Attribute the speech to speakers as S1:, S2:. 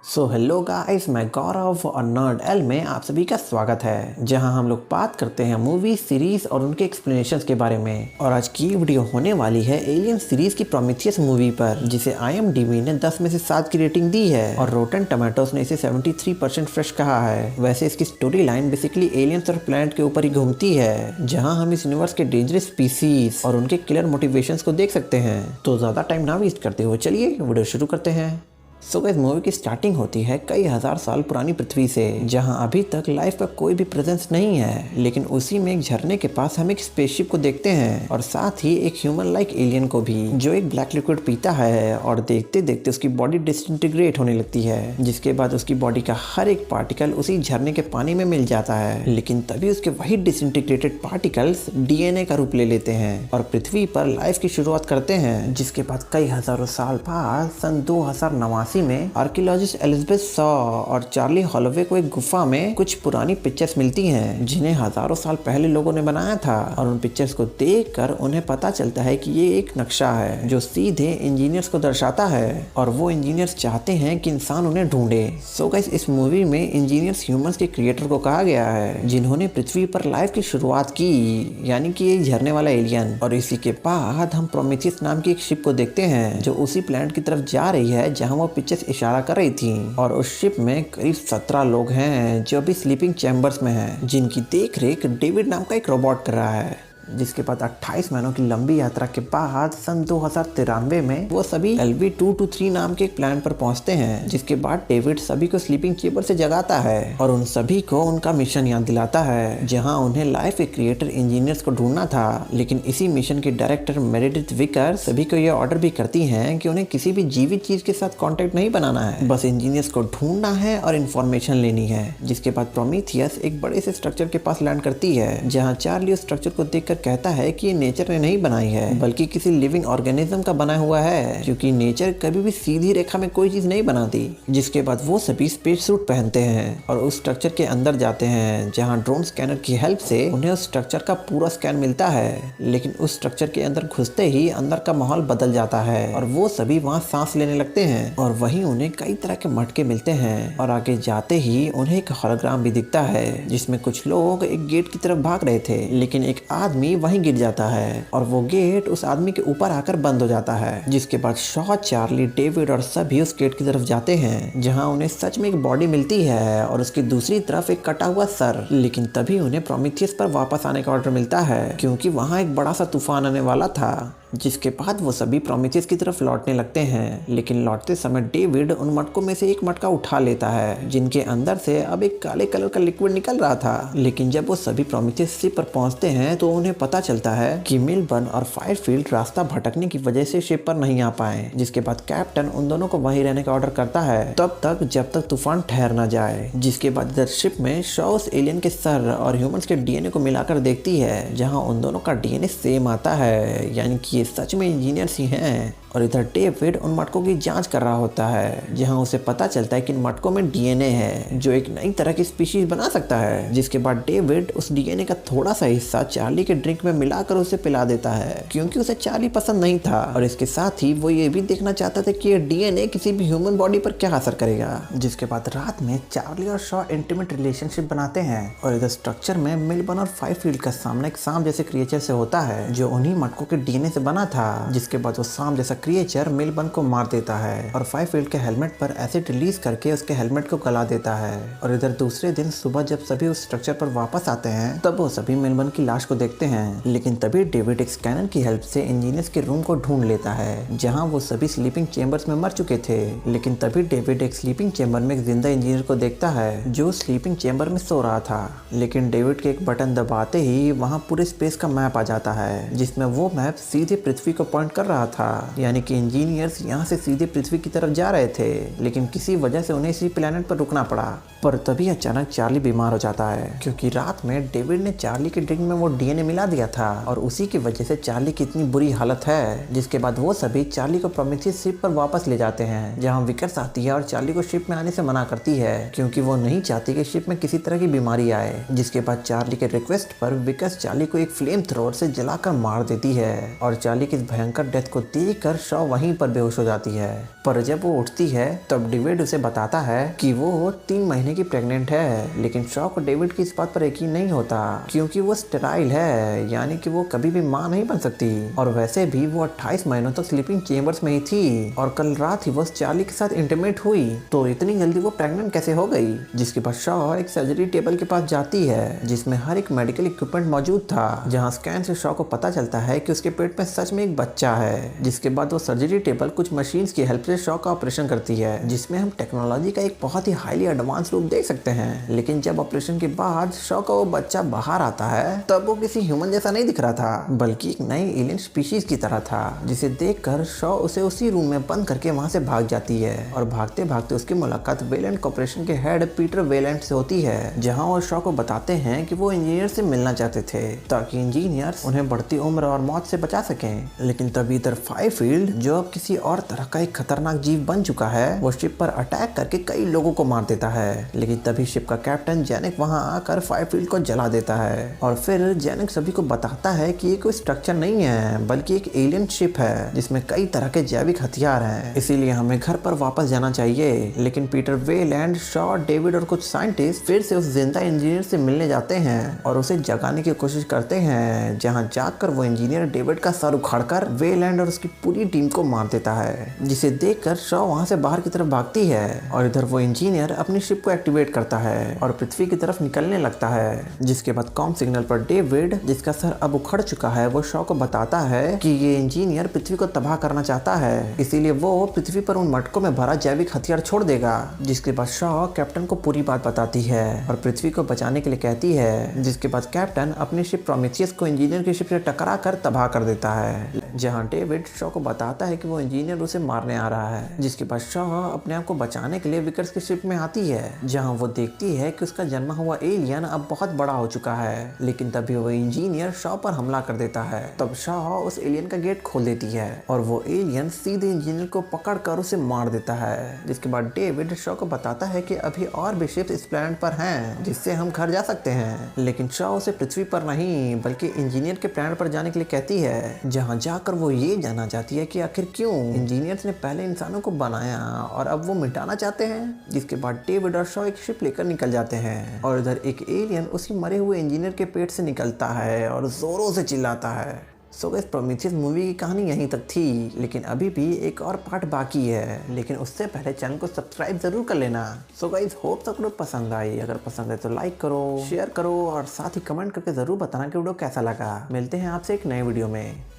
S1: So hello guys, मैं गौरव और nerd L में आप सभी का स्वागत है, जहां हम लोग बात करते हैं मूवी सीरीज और उनके एक्सप्लेनेशंस के बारे में। और आज की वीडियो होने वाली है एलियन सीरीज की प्रोमीथियस मूवी पर, जिसे IMDb ने 10 में से 7 की रेटिंग दी है और रोटन टमाटोस ने इसे 73% फ्रेश कहा है। वैसे इसकी स्टोरी लाइन बेसिकली एलियंस और प्लैनेट के ऊपर ही घूमती है, जहाँ हम इस यूनिवर्स के डेंजरस स्पीसीज और उनके किलर मोटिवेशंस को देख सकते हैं। तो ज़्यादा टाइम ना वेस्ट करते हुए चलिए वीडियो शुरू करते हैं। सो गाइस, मूवी की स्टार्टिंग होती है कई हजार साल पुरानी पृथ्वी से, जहां अभी तक लाइफ का कोई भी प्रेजेंस नहीं है। लेकिन उसी में एक झरने के पास हम एक स्पेसशिप को देखते हैं और साथ ही एक ह्यूमन लाइक एलियन को भी, जो एक ब्लैक लिक्विड पीता है और देखते देखते उसकी बॉडी डिसइंटीग्रेट होने लगती है, जिसके बाद उसकी बॉडी का हर एक पार्टिकल उसी झरने के पानी में मिल जाता है। लेकिन तभी उसके वही डिसइंटीग्रेटेड पार्टिकल्स DNA का रूप ले लेते हैं और पृथ्वी पर लाइफ की शुरुआत करते हैं। जिसके बाद कई हजारों साल बाद सन 2089 में आर्कियोलॉजिस्ट एलिजाबेथ शॉ और चार्ली हॉलोवे को एक गुफा में कुछ पुरानी पिक्चर्स मिलती हैं, जिन्हें हजारों साल पहले लोगों ने बनाया था। और उन पिक्चर्स को देखकर उन्हें पता चलता है कि ये एक नक्शा है जो सीधे इंजीनियर्स को दर्शाता है, और वो इंजीनियर्स चाहते हैं कि इंसान उन्हें ढूंढे। सो गाइस, इस मूवी में इंजीनियर्स ह्यूमंस के क्रिएटर को कहा गया है, जिन्होंने पृथ्वी पर लाइफ की शुरुआत की, यानी कि एक झरने वाला एलियन। और इसी के बाद हम प्रोमीथियस नाम की एक शिप को देखते हैं, जो उसी प्लैनेट की तरफ जा रही है जहां वो पिक्चर्स इशारा कर रही थी। और उस शिप में करीब 17 लोग हैं जो अभी स्लीपिंग चैम्बर्स में हैं, जिनकी देखरेख डेविड नाम का एक रोबोट कर रहा है। जिसके बाद 28 महीनों की लंबी यात्रा के बाद सन 2093 में वो सभी LV-223 नाम के एक प्लैनेट पर पहुंचते हैं, जिसके बाद डेविड सभी को स्लीपिंग चैम्बर से जगाता है और उन सभी को उनका मिशन याद दिलाता है, जहां उन्हें लाइफ के क्रिएटर इंजीनियर्स को ढूंढना था। लेकिन इसी मिशन के डायरेक्टर मेरेडिथ विकर सभी को यह ऑर्डर भी करती हैं कि उन्हें किसी भी जीवित चीज के साथ कॉन्टेक्ट नहीं बनाना है, बस इंजीनियर्स को ढूंढना है और इन्फॉर्मेशन लेनी है। जिसके बाद प्रोमीथियस एक बड़े से स्ट्रक्चर के पास लैंड करती है, जहाँ चार्ली उस स्ट्रक्चर को देखकर कहता है कि ये नेचर ने नहीं बनाई है, बल्कि किसी लिविंग ऑर्गेनिज्म का बना हुआ है, क्योंकि नेचर कभी भी सीधी रेखा में कोई चीज नहीं बनाती। जिसके बाद वो सभी स्पेस सूट पहनते हैं और उस स्ट्रक्चर के अंदर जाते हैं, जहां ड्रोन स्कैनर की हेल्प से उन्हें उस स्ट्रक्चर का पूरा स्कैन मिलता है। लेकिन उस स्ट्रक्चर के अंदर घुसते ही अंदर का माहौल बदल जाता है और वो सभी वहां सांस लेने लगते हैं। और वहीं उन्हें कई तरह के मटके मिलते हैं और आगे जाते ही उन्हें एक होलोग्राम भी दिखता है, जिसमें कुछ लोग एक गेट की तरफ भाग रहे थे, लेकिन एक आदमी वहीं गिर जाता है और वो गेट उस आदमी के ऊपर आकर बंद हो जाता है। जिसके बाद शॉ, चार्ली, डेविड और सभी उस गेट की तरफ जाते हैं, जहां उन्हें सच में एक बॉडी मिलती है और उसकी दूसरी तरफ एक कटा हुआ सर। लेकिन तभी उन्हें प्रोमीथियस पर वापस आने का ऑर्डर मिलता है, क्योंकि वहां एक बड़ा सा तूफान आने वाला था। जिसके बाद वो सभी प्रोमीथियस की तरफ लौटने लगते हैं, लेकिन लौटते समय डेविड उन मटकों में से एक मटका उठा लेता है, जिनके अंदर से अब एक काले कलर का लिक्विड निकल रहा था। लेकिन जब वो सभी प्रोमीथियस शिप पर पहुंचते हैं तो उन्हें पता चलता है कि मिलबर्न और फायरफील्ड रास्ता भटकने की वजह से शिप पर नहीं आ पाए। जिसके बाद कैप्टन उन दोनों को वहीं रहने का ऑर्डर करता है, तब तक जब तक तूफान ठहर ना जाए। जिसके बाद इधर शिप में शॉ उस एलियन के सर और ह्यूमंस के DNA को मिलाकर देखती है, जहां उन दोनों का DNA सेम आता है, यानी कि ये सच में इंजीनियर्स ही हैं। और इधर डेविड उन मटकों की जांच कर रहा होता है, जहां उसे पता चलता है कि इन मटकों में DNA है, जो एक नई तरह की स्पीशीज बना सकता है। जिसके बाद डेविड उस DNA का थोड़ा सा हिस्सा चार्ली के ड्रिंक में मिलाकर उसे पिला देता है, क्योंकि उसे चार्ली पसंद नहीं था। और इसके साथ ही वो ये भी देखना चाहता था कि ये DNA किसी भी ह्यूमन बॉडी पर क्या असर करेगा। जिसके बाद रात में चार्ली और शॉ इंटीमेट रिलेशनशिप बनाते हैं और इधर स्ट्रक्चर में मिलबर्न और फायरफील्ड का सामना एक सांप जैसे क्रिएचर से होता है, जो उन्हीं मटकों के DNA से बना था। जिसके बाद वो सांप जैसा क्रिएचर मिलबर्न को मार देता है और फायरफील्ड के हेलमेट पर एसिड रिलीज करके उसके हेलमेट को गला देता है। और इधर दूसरे दिन सुबह जब सभी उस स्ट्रक्चर पर वापस आते हैं, तब वो सभी मिलबर्न की लाश को देखते हैं। लेकिन तभी डेविड एक स्कैनर की हेल्प से इंजीनियर्स के रूम को ढूंढ लेता है, जहां वो सभी स्लीपिंग चेंबर्स में मर चुके थे। लेकिन तभी डेविड एक स्लीपिंग चेंबर में एक जिंदा इंजीनियर को देखता है, जो स्लीपिंग चेंबर में सो रहा था। लेकिन डेविड के एक बटन दबाते ही वहां पूरे स्पेस का मैप आ जाता है, जिसमें वो मैप सीधे पृथ्वी को पॉइंट कर रहा था, यानी कि इंजीनियर्स यहाँ से सीधे पृथ्वी की तरफ जा रहे थे। लेकिन किसी वजह से उन्हें इसी प्लेनेट पर रुकना पड़ा। पर तभी अचानक चार्ली बीमार हो जाता है, क्योंकि रात में डेविड ने चार्ली के ड्रिंक में वो DNA मिला दिया था और उसी की वजह से चार्ली की इतनी बुरी हालत है। जिसके बाद वो सभी चार्ली को प्रोमीथियस शिप पर वापस ले जाते हैं, जहां विकर्स आती है और चार्ली को शिप में आने से मना करती है, क्योंकि वो नहीं चाहती कि शिप में किसी तरह की बीमारी आए। जिसके बाद चार्ली के रिक्वेस्ट पर विकर्स चार्ली को एक फ्लेम थ्रोअर से जलाकर मार देती है और चार्ली की इस भयंकर डेथ को देखकर शॉ वहीं पर बेहोश हो जाती है। पर जब वो उठती है तब डेविड उसे बताता है कि वो 3 महीने की प्रेग्नेंट है, लेकिन शॉ को डेविड की इस बात पर यकीन नहीं होता क्योंकि वो स्टेराइल है, यानी कि वो कभी भी मां नहीं बन सकती। और वैसे भी वो 28 महीनों तक स्लीपिंग चेम्बर्स में ही थी और कल रात ही वो चार्ली के साथ इंटीमेट हुई, तो इतनी जल्दी वो प्रेग्नेंट कैसे हो गई। जिसके बाद शॉ एक सर्जरी टेबल के पास जाती है जिसमें हर एक मेडिकल इक्विपमेंट मौजूद था, जहां स्कैन से शॉ को पता चलता है कि उसके पेट में सच में एक बच्चा है। जिसके बाद वो सर्जरी टेबल कुछ मशीन्स की हेल्प से शॉ का ऑपरेशन करती है, जिसमें हम टेक्नोलॉजी का एक बहुत ही हाईली एडवांस रूप देख सकते हैं। लेकिन जब ऑपरेशन के बाद शॉ का वो बच्चा बाहर आता है तब वो किसी ह्यूमन जैसा नहीं दिख रहा था, बल्कि एक नई एलियन स्पीशीज की तरह था, जिसे देखकर शॉ उसे उसी रूम में बंद करके वहां से भाग जाती है। और भागते भागते उसकी मुलाकात वेलेंट कॉर्पोरेशन के हेड पीटर वेलेंट से होती है, जहां वो शॉ को बताते हैं कि वो इंजीनियर से मिलना चाहते थे ताकि इंजीनियर्स उन्हें बढ़ती उम्र और मौत से बचा सकें। लेकिन तभी इधर फायरफील्ड, जो अब किसी और तरह का एक खतरनाक जीव बन चुका है, वो शिप पर अटैक करके कई लोगों को मार देता है। लेकिन तभी शिप का कैप्टन जेनिक वहां आकर फायरफील्ड को जला देता है और फिर जेनिक सभी को बताता है कि ये कोई स्ट्रक्चर नहीं है बल्कि एक एलियन शिप है जिसमें कई तरह के जैविक हथियार हैं, इसीलिए हमें घर पर वापस जाना चाहिए। लेकिन पीटर वेलैंड, शॉ, डेविड और कुछ साइंटिस्ट फिर से उस जिंदा इंजीनियर से मिलने जाते हैं और उसे जगाने की कोशिश करते हैं, जहां जाकर वो इंजीनियर डेविड का सर उखाड़कर वेलैंड और उसकी पूरी टीम को मार देता है, जिसे देखकर शॉ वहां से बाहर की तरफ भागती है। और इधर वो इंजीनियर अपनी शिप को एक्टिवेट करता है और पृथ्वी की तरफ निकलने लगता है। जिसके बाद कॉम सिग्नल पर डेविड, जिसका सर अब उखड़ चुका है, वो शॉ को बताता है कि ये इंजीनियर पृथ्वी को तबाह करना चाहता है, इसीलिए वो पृथ्वी पर उन मटकों में भरा जैविक हथियार छोड़ देगा। जिसके बाद शॉ कैप्टन को पूरी बात बताती है और पृथ्वी को बचाने के लिए कहती है। जिसके बाद कैप्टन अपनी शिप प्रोमेथियस को इंजीनियर की शिप से टकरा कर तबाह कर देता है, जहां डेविड शॉ को बताता है कि वो इंजीनियर उसे मारने आ रहा है। जिसके बाद शॉ अपने आप को बचाने के लिए विकर्स की शिप में आती है, जहां वो देखती है कि उसका जन्मा हुआ एलियन अब बहुत बड़ा हो चुका है। लेकिन तभी वो इंजीनियर शॉ पर हमला कर देता है। तब शॉ उस एलियन का गेट खोल देती है और वो एलियन सीधे इंजीनियर को पकड़कर उसे मार देता है। जिसके बाद डेविड शॉ को बताता है कि अभी और भी शिप्स इस प्लैनेट पर हैं जिससे हम घर जा सकते हैं। लेकिन शॉ उसे पृथ्वी पर नहीं बल्कि इंजीनियर के प्लैनेट पर जाने के लिए कहती है, जहां जाकर वो ये जानना चाहती है कि आखिर क्यों इंजीनियर्स ने पहले इंसानों को बनाया और अब वो मिटाना चाहते हैं। जिसके बाद डेविड और शॉ एक शिप लेकर निकल जाते हैं और इधर एक एलियन उसी मरे हुए इंजीनियर के पेट से निकलता है और जोरों से चिल्लाता है। सो गाइस, प्रोमेथियस मूवी की कहानी यहीं तक थी, लेकिन अभी भी एक और पार्ट बाकी है। लेकिन उससे पहले चैनल को सब्सक्राइब जरूर कर लेना। सो गाइस, होप सबको पसंद आई। अगर पसंद है तो लाइक करो, शेयर करो और साथ ही कमेंट करके जरूर बताना कि वीडियो कैसा लगा। मिलते हैं आपसे एक नए वीडियो में।